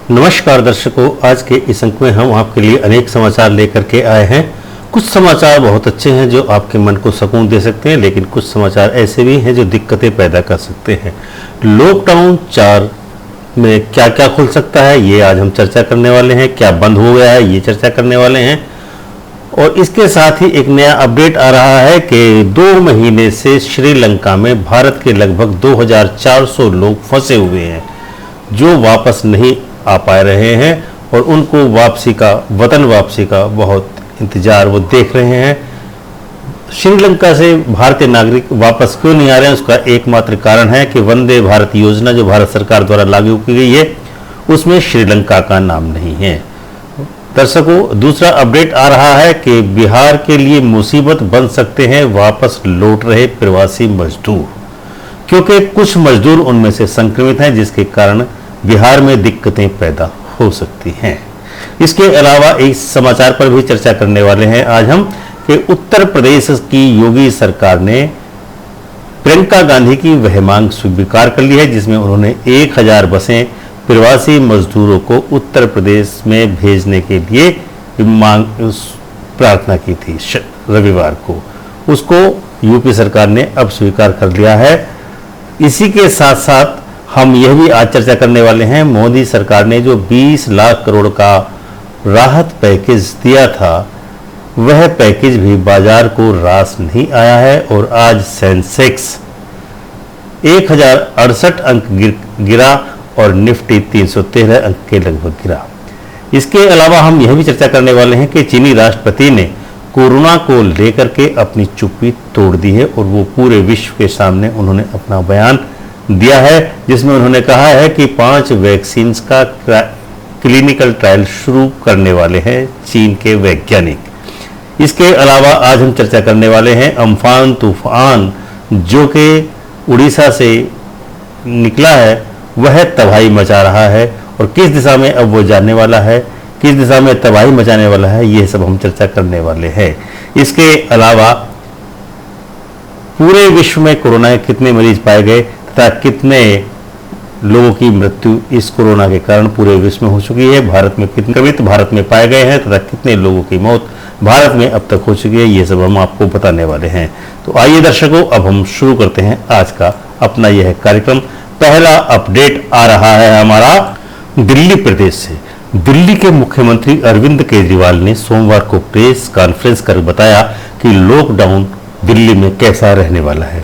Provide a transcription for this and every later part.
नमस्कार दर्शकों, आज के इस अंक में हम आपके लिए अनेक समाचार लेकर के आए हैं। कुछ समाचार बहुत अच्छे हैं जो आपके मन को सुकून दे सकते हैं, लेकिन कुछ समाचार ऐसे भी हैं जो दिक्कतें पैदा कर सकते हैं। लॉकडाउन 4 में क्या क्या खुल सकता है, ये आज हम चर्चा करने वाले हैं। क्या बंद हो गया है, ये चर्चा करने वाले हैं। और इसके साथ ही एक नया अपडेट आ रहा है कि 2 महीने से श्रीलंका में भारत के लगभग 2400 लोग फंसे हुए हैं जो वापस नहीं आ पा रहे हैं और उनको वतन वापसी का बहुत इंतजार वो देख रहे हैं। श्रीलंका से भारतीय नागरिक वापस क्यों नहीं आ रहे हैं, उसका एकमात्र कारण है कि वंदे भारत योजना जो भारत सरकार द्वारा लागू की गई है उसमें श्रीलंका का नाम नहीं है। दर्शकों, दूसरा अपडेट आ रहा है कि बिहार के लिए मुसीबत बन सकते हैं वापस लौट रहे प्रवासी मजदूर, क्योंकि कुछ मजदूर उनमें से संक्रमित हैं जिसके कारण बिहार में दिक्कतें पैदा हो सकती हैं। इसके अलावा इस समाचार पर भी चर्चा करने वाले हैं आज हम कि उत्तर प्रदेश की योगी सरकार ने प्रियंका गांधी की वह मांग स्वीकार कर ली है जिसमें उन्होंने 1000 बसें प्रवासी मजदूरों को उत्तर प्रदेश में भेजने के लिए प्रार्थना की थी रविवार को। उसको यूपी सरकार ने अब स्वीकार कर लिया है। इसी के साथ साथ हम यह भी आज चर्चा करने वाले हैं, मोदी सरकार ने जो 20 लाख करोड़ का राहत पैकेज दिया था वह पैकेज भी बाजार को रास नहीं आया है और आज सेंसेक्स 1068 अंक गिरा और निफ्टी 313 अंक के लगभग गिरा। इसके अलावा हम यह भी चर्चा करने वाले हैं कि चीनी राष्ट्रपति ने कोरोना को लेकर के अपनी चुप्पी तोड़ दी है और वो पूरे विश्व के सामने उन्होंने अपना बयान दिया है जिसमें उन्होंने कहा है कि 5 वैक्सीन का क्लिनिकल ट्रायल शुरू करने वाले हैं चीन के वैज्ञानिक। इसके अलावा आज हम चर्चा करने वाले हैं अम्फान तूफान जो कि उड़ीसा से निकला है वह तबाही मचा रहा है और किस दिशा में अब वो जाने वाला है, किस दिशा में तबाही मचाने वाला है, ये सब हम चर्चा करने वाले हैं। इसके अलावा पूरे विश्व में कोरोना के कितने मरीज पाए गए तथा कितने लोगों की मृत्यु इस कोरोना के कारण पूरे विश्व में हो चुकी है, भारत में कितने संक्रमित भारत में पाए गए हैं तथा कितने लोगों की मौत भारत में अब तक हो चुकी है, ये सब हम आपको बताने वाले हैं। तो आइए दर्शकों, अब हम शुरू करते हैं आज का अपना यह कार्यक्रम। पहला अपडेट आ रहा है हमारा दिल्ली प्रदेश से। दिल्ली के मुख्यमंत्री अरविंद केजरीवाल ने सोमवार को प्रेस कॉन्फ्रेंस कर बताया कि लॉकडाउन दिल्ली में कैसा रहने वाला है।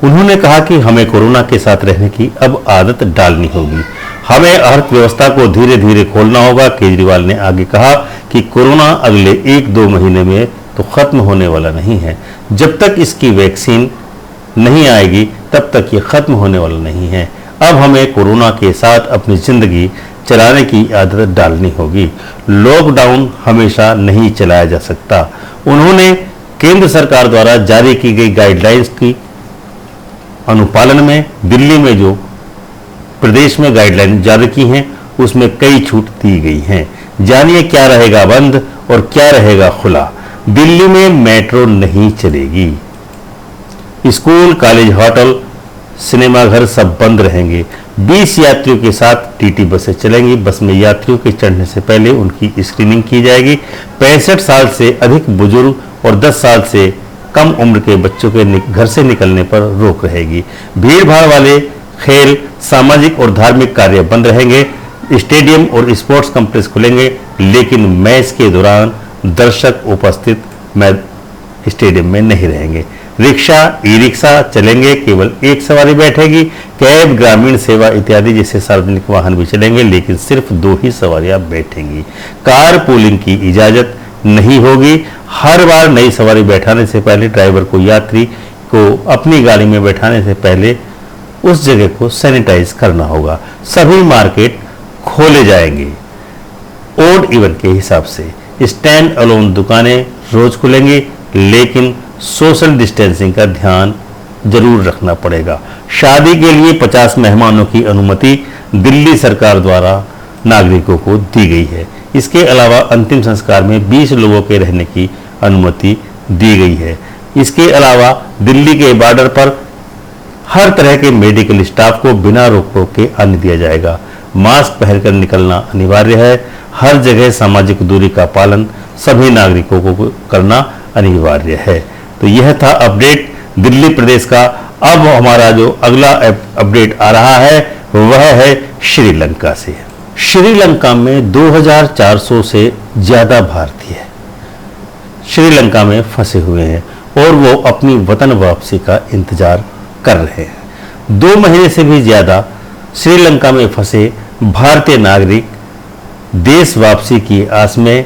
उन्होंने कहा कि हमें कोरोना के साथ रहने की अब आदत डालनी होगी, हमें अर्थव्यवस्था को धीरे धीरे खोलना होगा। केजरीवाल ने आगे कहा कि कोरोना अगले 1-2 महीने में तो खत्म होने वाला नहीं है। जब तक इसकी वैक्सीन नहीं आएगी तब तक ये खत्म होने वाला नहीं है। अब हमें कोरोना के साथ अपनी जिंदगी चलाने की आदत डालनी होगी। लॉकडाउन हमेशा नहीं चलाया जा सकता। उन्होंने केंद्र सरकार द्वारा जारी की गई गाइडलाइंस की अनुपालन में दिल्ली में जो प्रदेश में गाइडलाइन जारी की हैं उसमें कई छूट दी गई हैं। जानिए क्या रहेगा बंद और क्या रहेगा खुला। दिल्ली में मेट्रो नहीं चलेगी, स्कूल, कॉलेज, होटल, सिनेमाघर सब बंद रहेंगे। 20 यात्रियों के साथ टीटी बसें चलेंगी। बस में यात्रियों के चढ़ने से पहले उनकी स्क्रीनिंग की जाएगी। 65 साल से अधिक बुजुर्ग और 10 साल से कम उम्र के बच्चों के घर से निकलने पर रोक रहेगी। भीड़ भाड़ वाले खेल, सामाजिक और धार्मिक कार्य बंद रहेंगे। स्टेडियम और स्पोर्ट्स कॉम्प्लेक्स खुलेंगे, लेकिन मैच के दौरान दर्शक उपस्थित स्टेडियम में नहीं रहेंगे। रिक्शा, ई रिक्शा चलेंगे, केवल एक सवारी बैठेगी। कैब, ग्रामीण सेवा इत्यादि जैसे सार्वजनिक वाहन भी चलेंगे, लेकिन सिर्फ 2 ही सवारियां बैठेंगी। कार पूलिंग की इजाजत नहीं होगी। हर बार नई सवारी बैठाने से पहले ड्राइवर को यात्री को अपनी गाड़ी में बैठाने से पहले उस जगह को सैनिटाइज करना होगा। सभी मार्केट खोले जाएंगे ओड इवन के हिसाब से। स्टैंड अलोन दुकानें रोज खुलेंगी, लेकिन सोशल डिस्टेंसिंग का ध्यान जरूर रखना पड़ेगा। शादी के लिए 50 मेहमानों की अनुमति दिल्ली सरकार द्वारा नागरिकों को दी गई है। इसके अलावा अंतिम संस्कार में 20 लोगों के रहने की अनुमति दी गई है। इसके अलावा दिल्ली के बॉर्डर पर हर तरह के मेडिकल स्टाफ को बिना रोक टोक के आने दिया जाएगा। मास्क पहनकर निकलना अनिवार्य है। हर जगह सामाजिक दूरी का पालन सभी नागरिकों को करना अनिवार्य है। तो यह था अपडेट दिल्ली प्रदेश का। अब हमारा जो अगला अपडेट आ रहा है वह है श्रीलंका से। श्रीलंका में 2400 से ज्यादा भारतीय श्रीलंका में फंसे हुए हैं और वो अपनी वतन वापसी का इंतजार कर रहे हैं। 2 महीने से भी ज्यादा श्रीलंका में फंसे भारतीय नागरिक देश वापसी की आस में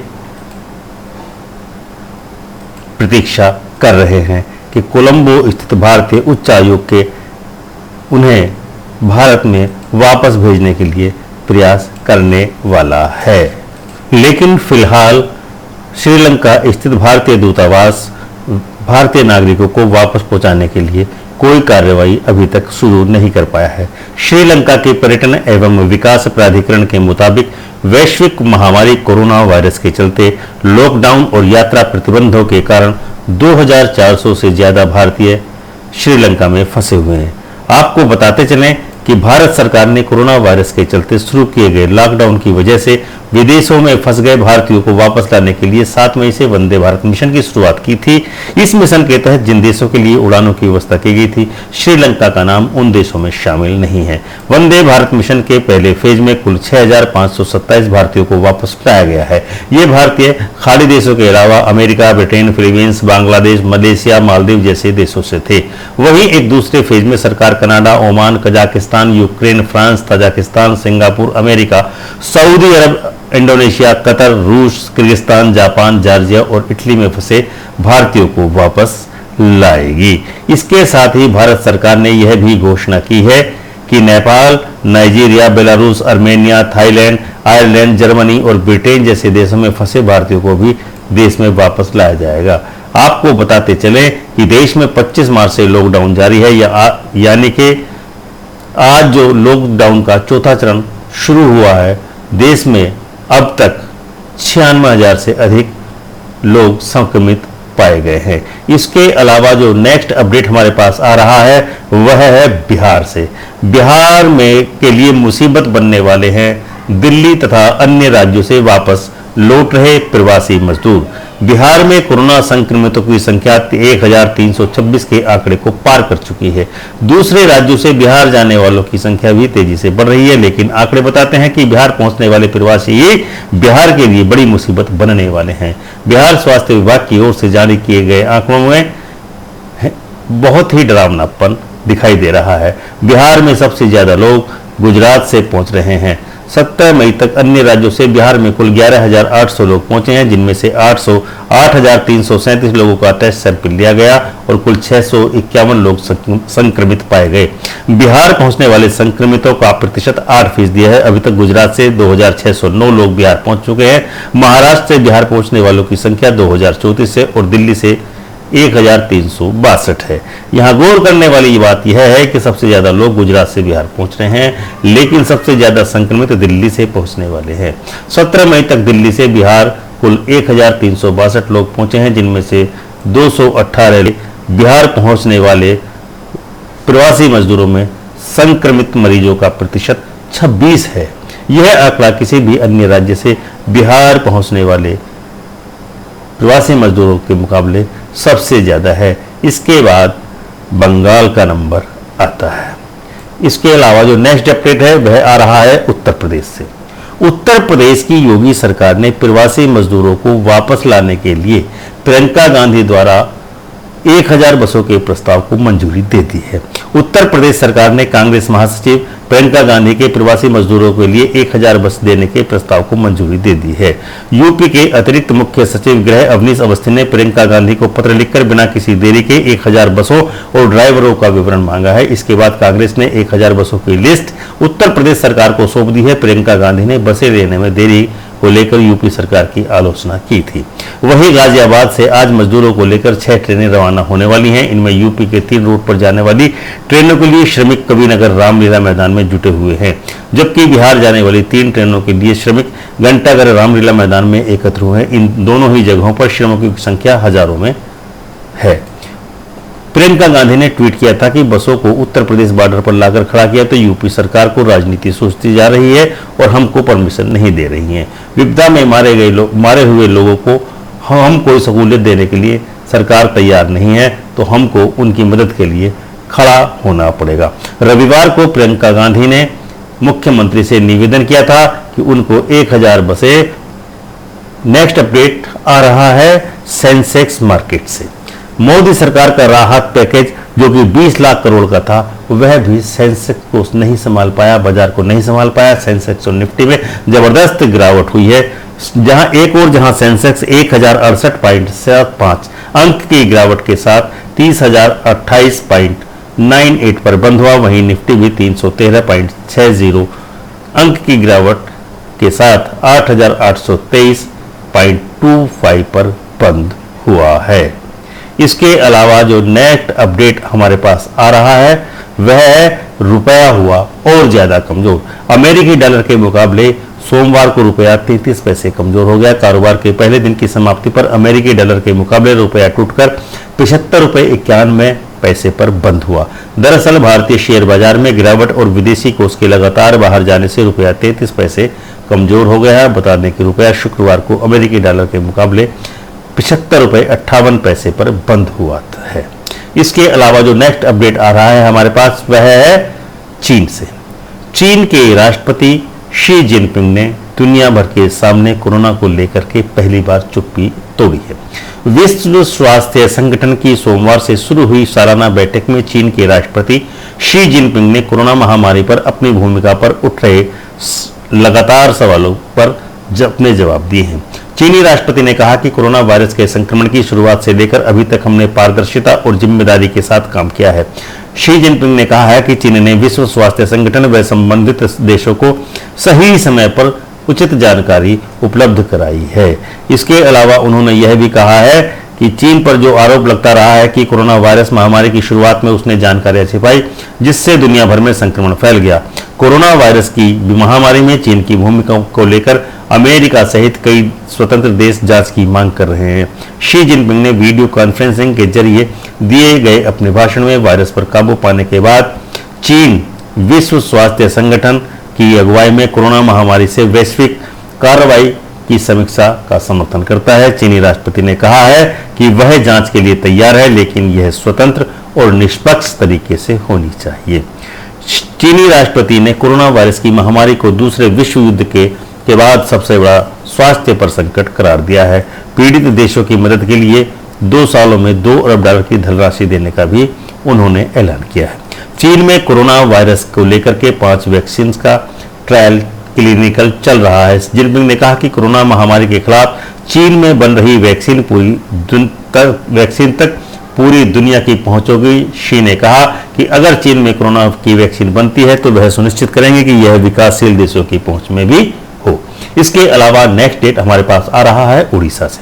प्रतीक्षा कर रहे हैं कि कोलंबो स्थित भारतीय उच्चायोग के उन्हें भारत में वापस भेजने के लिए प्रयास करने वाला है। लेकिन फिलहाल श्रीलंका स्थित भारतीय दूतावास भारतीय नागरिकों को वापस पहुंचाने के लिए कोई कार्रवाई अभी तक शुरू नहीं कर पाया है। श्रीलंका के पर्यटन एवं विकास प्राधिकरण के मुताबिक वैश्विक महामारी कोरोना वायरस के चलते लॉकडाउन और यात्रा प्रतिबंधों के कारण 2400 से ज्यादा भारतीय श्रीलंका में फंसे हुए हैं। आपको बताते चलें कि भारत सरकार ने कोरोना वायरस के चलते शुरू किए गए लॉकडाउन की वजह से विदेशों में फंस गए भारतीयों को वापस लाने के लिए 7 मई से वंदे भारत मिशन की शुरुआत की थी। इस मिशन के तहत जिन देशों के लिए उड़ानों की व्यवस्था की गई थी, श्रीलंका का नाम उन देशों में शामिल नहीं है। वंदे भारत मिशन के पहले फेज में कुल 6527 भारतीयों को वापस लाया गया है। ये भारतीय खाड़ी देशों के अलावा America, Britain, Philippines, Bangladesh, Malaysia, Maldives जैसे देशों से थे। वहीं एक दूसरे फेज में सरकार Canada, Oman, Kazakhstan, Ukraine, France, Tajikistan, Singapore, America, Saudi Arab, Indonesia, Qatar, रूस, किर्गिस्तान, जापान, जॉर्जिया और इटली में फंसे भारतीयों को वापस लाएगी। इसके साथ ही भारत सरकार ने यह भी घोषणा की है कि Nepal, Nigeria, Belarus, Armenia, Thailand, Ireland, Germany और ब्रिटेन जैसे देशों में फंसे भारतीयों को भी देश में वापस लाया जाएगा। आपको बताते चले कि देश में 25 मार्च से लॉकडाउन जारी है, यानी कि आज जो लॉकडाउन का चौथा चरण शुरू हुआ है, देश में अब तक 96,000 से अधिक लोग संक्रमित पाए गए हैं। इसके अलावा जो नेक्स्ट अपडेट हमारे पास आ रहा है वह है बिहार से। बिहार में के लिए मुसीबत बनने वाले हैं दिल्ली तथा अन्य राज्यों से वापस लौट रहे प्रवासी मजदूर। बिहार में कोरोना संक्रमितों की संख्या 1326 के आंकड़े को पार कर चुकी है। दूसरे राज्यों से बिहार जाने वालों की संख्या भी तेजी से बढ़ रही है, लेकिन आंकड़े बताते हैं कि बिहार पहुंचने वाले प्रवासी बिहार के लिए बड़ी मुसीबत बनने वाले हैं। बिहार स्वास्थ्य विभाग की ओर से जारी किए गए आंकड़ों में बहुत ही डरावनापन दिखाई दे रहा है। बिहार में सबसे ज्यादा लोग गुजरात से पहुंच रहे हैं। 17 मई तक अन्य राज्यों से बिहार में कुल 11,800 लोग पहुंचे हैं, जिनमें से 8,337 लोगों का टेस्ट सैंपल लिया गया और कुल 651 लोग संक्रमित पाए गए। बिहार पहुंचने वाले संक्रमितों का प्रतिशत 8% है। अभी तक गुजरात से 2,609 लोग बिहार पहुंच चुके हैं। महाराष्ट्र से बिहार पहुंचने वालों की संख्या 2,034 है और दिल्ली से 1,362 है। यहाँ गौर करने वाली बात यह है कि सबसे ज्यादा लोग गुजरात से बिहार पहुंच रहे हैं, लेकिन सबसे ज्यादा संक्रमित दिल्ली से पहुंचने वाले हैं। 17 मई तक दिल्ली से बिहार कुल 1,362 लोग पहुंचे हैं, जिनमें से 218 बिहार पहुंचने वाले प्रवासी मजदूरों में संक्रमित मरीजों का प्रतिशत 26 है। यह आंकड़ा किसी भी अन्य राज्य से बिहार पहुंचने वाले प्रवासी मजदूरों के मुकाबले सबसे ज्यादा है। इसके बाद बंगाल का नंबर आता है। इसके अलावा जो नेक्स्ट अपडेट है वह आ रहा है उत्तर प्रदेश से। उत्तर प्रदेश की योगी सरकार ने प्रवासी मजदूरों को वापस लाने के लिए प्रियंका गांधी द्वारा 1000 बसों के प्रस्ताव को मंजूरी दे दी है। उत्तर प्रदेश सरकार ने कांग्रेस महासचिव प्रियंका गांधी के प्रवासी मजदूरों के लिए 1000 बस देने के प्रस्ताव को मंजूरी दे दी है। यूपी के अतिरिक्त मुख्य सचिव गृह अवनीश अवस्थी ने प्रियंका गांधी को पत्र लिखकर बिना किसी देरी के 1000 बसों और ड्राइवरों का विवरण मांगा है। इसके बाद कांग्रेस ने 1000 बसों की लिस्ट उत्तर प्रदेश सरकार को सौंप दी है। प्रियंका गांधी ने बसें लेने में देरी को लेकर यूपी सरकार की आलोचना की थी। वहीं गाजियाबाद से आज मजदूरों को लेकर 6 ट्रेनें रवाना होने वाली हैं। इनमें यूपी के 3 रूट पर जाने वाली ट्रेनों के लिए श्रमिक कबीरनगर रामलीला मैदान में जुटे हुए हैं, जबकि बिहार जाने वाली 3 ट्रेनों के लिए श्रमिक घंटाघर रामलीला मैदान में एकत्र हुए हैं। इन दोनों ही जगहों पर श्रमिकों की संख्या हजारों में है। प्रियंका गांधी ने ट्वीट किया था कि बसों को उत्तर प्रदेश बॉर्डर पर लाकर खड़ा किया तो यूपी सरकार को राजनीति सोचती जा रही है और हमको परमिशन नहीं दे रही है। विपदा में मारे हुए लोगों को हम कोई सहूलियत देने के लिए सरकार तैयार नहीं है, तो हमको उनकी मदद के लिए खड़ा होना पड़ेगा। रविवार को प्रियंका गांधी ने मुख्यमंत्री से निवेदन किया था कि उनको 1000 बसें, नेक्स्ट अपडेट आ रहा है सेंसेक्स मार्केट से। मोदी सरकार का राहत पैकेज जो कि 20 लाख करोड़ का था, वह भी सेंसेक्स को नहीं संभाल पाया, बाजार को नहीं संभाल पाया। सेंसेक्स और निफ्टी में जबरदस्त गिरावट हुई है। जहां सेंसेक्स 1068.75 अंक की गिरावट के साथ 30,028.98 पर बंद हुआ, वहीं निफ्टी भी 313.60 अंक की गिरावट के साथ 8,823.25 पर बंद हुआ है। इसके अलावा जो नेक्स्ट अपडेट हमारे पास आ रहा है वह है रुपया हुआ और ज्यादा कमजोर। अमेरिकी डॉलर के मुकाबले सोमवार को रुपया 33 पैसे कमजोर हो गया। कारोबार के पहले दिन की समाप्ति पर अमेरिकी डॉलर के मुकाबले रुपया टूटकर 75 रुपये 91 पैसे पर बंद हुआ। दरअसल भारतीय शेयर बाजार में गिरावट और विदेशी कोष के लगातार बाहर जाने से रुपया 33 पैसे कमजोर हो गया है। बता दें कि रुपया शुक्रवार को अमेरिकी डॉलर के मुकाबले 75 रुपये 58 पैसे पर बंद हुआ है। इसके अलावा जो नेक्स्ट अपडेट आ रहा है हमारे पास वह है चीन से। चीन के राष्ट्रपति शी जिनपिंग ने दुनिया भर के सामने कोरोना को लेकर के पहली बार चुप्पी तोड़ी है। विश्व स्वास्थ्य संगठन की सोमवार से शुरू हुई सालाना बैठक में चीन के राष्ट्रपति शी जिनपिंग ने कोरोना महामारी पर अपनी भूमिका पर उठ रहे लगातार सवालों पर अपने जवाब दिए हैं। चीनी राष्ट्रपति ने कहा कि कोरोना वायरस के संक्रमण की शुरुआत से लेकर अभी तक हमने पारदर्शिता और जिम्मेदारी के साथ काम किया है। शी जिनपिंग ने कहा है कि चीन ने विश्व स्वास्थ्य संगठन व संबंधित देशों को सही समय पर उचित जानकारी उपलब्ध कराई है। इसके अलावा उन्होंने यह भी कहा है कि चीन पर जो आरोप लगता रहा है कि कोरोना वायरस महामारी की शुरुआत में उसने जानकारियां छिपाई जिससे दुनिया भर में संक्रमण फैल गया। कोरोना वायरस की महामारी में चीन की भूमिका को लेकर अमेरिका सहित कई स्वतंत्र देश जांच की मांग कर रहे हैं। शी जिनपिंग ने वीडियो कॉन्फ्रेंसिंग के जरिए दिए गए अपने भाषण में वायरस पर काबू पाने के बाद चीन विश्व स्वास्थ्य संगठन की अगुवाई में कोरोना महामारी से वैश्विक कार्रवाई की समीक्षा का समर्थन करता है। चीनी राष्ट्रपति ने कहा है कि वह जांच के लिए तैयार है, लेकिन यह स्वतंत्र और निष्पक्ष तरीके से होनी चाहिए। चीनी राष्ट्रपति ने कोरोना वायरस की महामारी को दूसरे विश्व युद्ध के बाद सबसे बड़ा स्वास्थ्य पर संकट करार दिया है। पीड़ित देशों की मदद के लिए 2 सालों में $2 अरब की धनराशि देने का भी उन्होंने ऐलान किया है। चीन में कोरोना वायरस को लेकर के 5 वैक्सीन का ट्रायल क्लिनिकल चल रहा है। जिनपिंग ने कहा कि कोरोना महामारी के खिलाफ चीन में बन रही वैक्सीन तक पूरी दुनिया की पहुंच होगी। शी ने कहा कि अगर चीन में कोरोना की वैक्सीन बनती है तो वह सुनिश्चित करेंगे कि यह विकासशील देशों की पहुंच में भी हो। इसके अलावा नेक्स्ट डेट हमारे पास आ रहा है उड़ीसा से।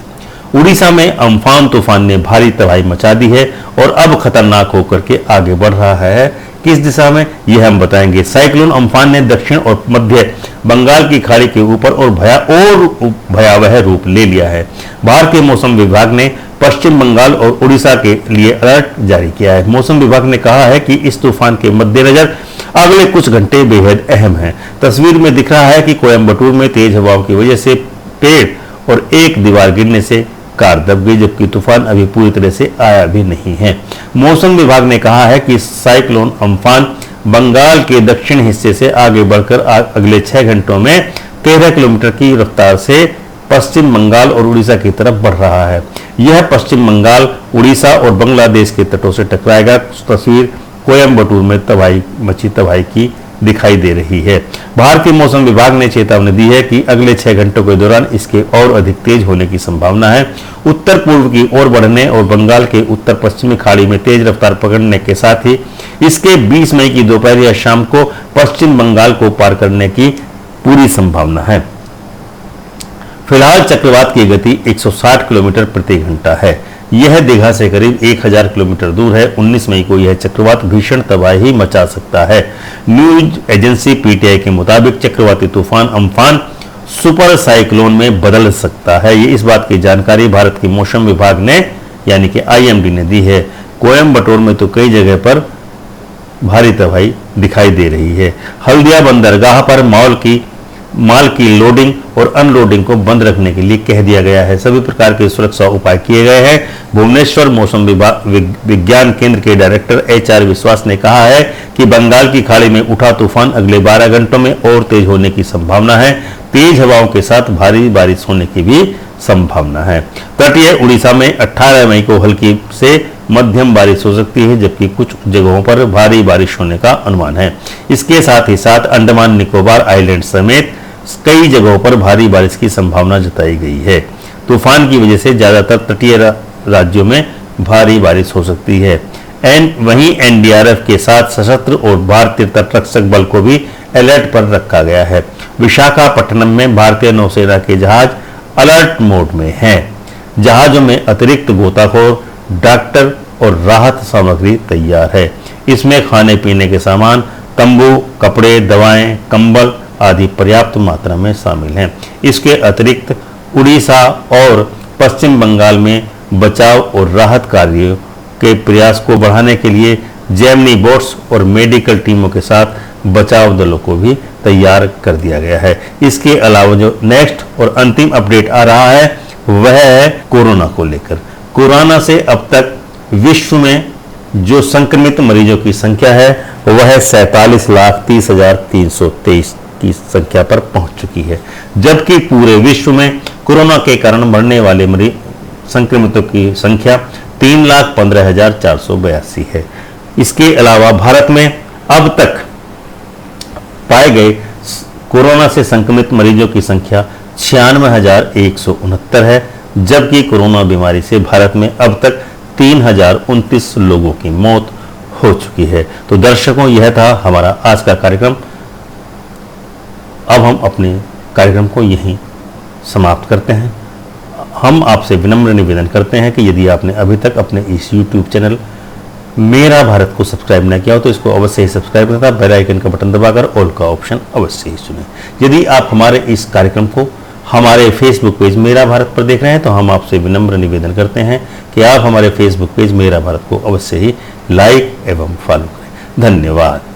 उड़ीसा में अम्फान तूफान ने भारी तबाही मचा दी है और अब खतरनाक होकर के आगे बढ़ रहा है। किस दिशा में, यह हम बताएंगे। साइक्लोन अम्फान ने दक्षिण और मध्य बंगाल की खाड़ी के ऊपर और भयावह रूप ले लिया है। भारतीय मौसम विभाग ने पश्चिम बंगाल और उड़ीसा के लिए अलर्ट जारी किया है। मौसम विभाग ने कहा है कि इस तूफान के मद्देनजर अगले कुछ घंटे बेहद अहम हैं। तस्वीर में दिख रहा है कि कोयम्बटूर में तेज हवाओं की वजह से पेड़ और एक दीवार गिरने से कार दब गई, जबकि तूफान अभी पूरी तरह से आया भी नहीं है। मौसम विभाग ने कहा है कि साइक्लोन अम्फान बंगाल के दक्षिण हिस्से से आगे बढ़कर अगले 6 घंटों में 13 किलोमीटर की रफ्तार से पश्चिम बंगाल और उड़ीसा की तरफ बढ़ रहा है। यह पश्चिम बंगाल, उड़ीसा और बांग्लादेश के तटों से टकराएगा। तस्वीर कोयम्बटूर में तबाही की दिखाई दे रही है। भारतीय मौसम विभाग ने चेतावनी दी है कि अगले 6 घंटों के दौरान इसके और अधिक तेज होने की संभावना है। उत्तर पूर्व की ओर बढ़ने और बंगाल के उत्तर पश्चिमी खाड़ी में तेज रफ्तार पकड़ने के साथ ही इसके 20 मई की दोपहर या शाम को पश्चिम बंगाल को पार करने की पूरी संभावना है। फिलहाल चक्रवात की गति 160 किलोमीटर प्रति घंटा है। यह दीघा से करीब 1000 किलोमीटर दूर है। 19 मई को यह चक्रवात भीषण तबाही मचा सकता है। न्यूज एजेंसी पीटीआई के मुताबिक चक्रवाती तूफान अम्फान सुपर साइक्लोन में बदल सकता है। ये इस बात की जानकारी भारत के मौसम विभाग ने यानी कि आईएमडी ने दी है। कोयम्बटूर में तो कई जगह पर भारी तबाही दिखाई दे रही है। हल्दिया बंदरगाह पर माल की लोडिंग और अनलोडिंग को बंद रखने के लिए कह दिया गया है। सभी प्रकार के सुरक्षा उपाय किए गए हैं। भुवनेश्वर मौसम विज्ञान केंद्र के डायरेक्टर HR विश्वास ने कहा है कि बंगाल की खाड़ी में उठा तूफान अगले 12 घंटों में और तेज होने की संभावना है। तेज हवाओं के साथ भारी बारिश होने की भी संभावना है। तटीय उड़ीसा में 18 मई को हल्की से मध्यम बारिश हो सकती है, जबकि कुछ जगहों पर भारी बारिश होने का अनुमान है। इसके साथ ही साथ अंडमान निकोबार आइलैंड समेत कई जगहों पर भारी बारिश की संभावना जताई गई है। तूफान की वजह से ज्यादातर तटीय राज्यों में भारी बारिश हो सकती है। वहीं NDRF के साथ सशस्त्र और भारतीय तटरक्षक बल को भी अलर्ट पर रखा गया है। विशाखापट्टनम में भारतीय नौसेना के जहाज अलर्ट मोड में हैं। जहाजों में अतिरिक्त गोताखोर, डॉक्टर और राहत सामग्री तैयार है। इसमें खाने पीने के सामान, तंबू, कपड़े, दवाएं, कंबल आदि पर्याप्त मात्रा में शामिल हैं। इसके अतिरिक्त उड़ीसा और पश्चिम बंगाल में बचाव और राहत कार्यों के प्रयास को बढ़ाने के लिए जेमनी बोट्स और मेडिकल टीमों के साथ बचाव दलों को भी तैयार कर दिया गया है। इसके अलावा जो नेक्स्ट और अंतिम अपडेट आ रहा है वह है कोरोना को लेकर। कोरोना से अब तक विश्व में जो संक्रमित मरीजों की संख्या है वह 47,30,323 की संख्या पर पहुंच चुकी है, जबकि पूरे विश्व में कोरोना के कारण मरने वाले संक्रमितों की संख्या 3,15,482 है। इसके अलावा भारत में अब तक पाए गए कोरोना से संक्रमित मरीजों की संख्या 96,169 है, जबकि कोरोना बीमारी से भारत में अब तक 3,029 लोगों की मौत हो चुकी है। तो दर्शकों, यह था हमारा आज का कार्यक्रम। अब हम अपने कार्यक्रम को यहीं समाप्त करते हैं। हम आपसे विनम्र निवेदन करते हैं कि यदि आपने अभी तक अपने इस YouTube चैनल मेरा भारत को सब्सक्राइब न किया हो तो इसको अवश्य ही सब्सक्राइब करना, बेल आइकन का बटन दबाकर ऑल का ऑप्शन अवश्य ही चुनें। यदि आप हमारे इस कार्यक्रम को हमारे फेसबुक पेज मेरा भारत पर देख रहे हैं तो हम आपसे विनम्र निवेदन करते हैं कि आप हमारे फेसबुक पेज मेरा भारत को अवश्य ही लाइक एवं फॉलो करें। धन्यवाद।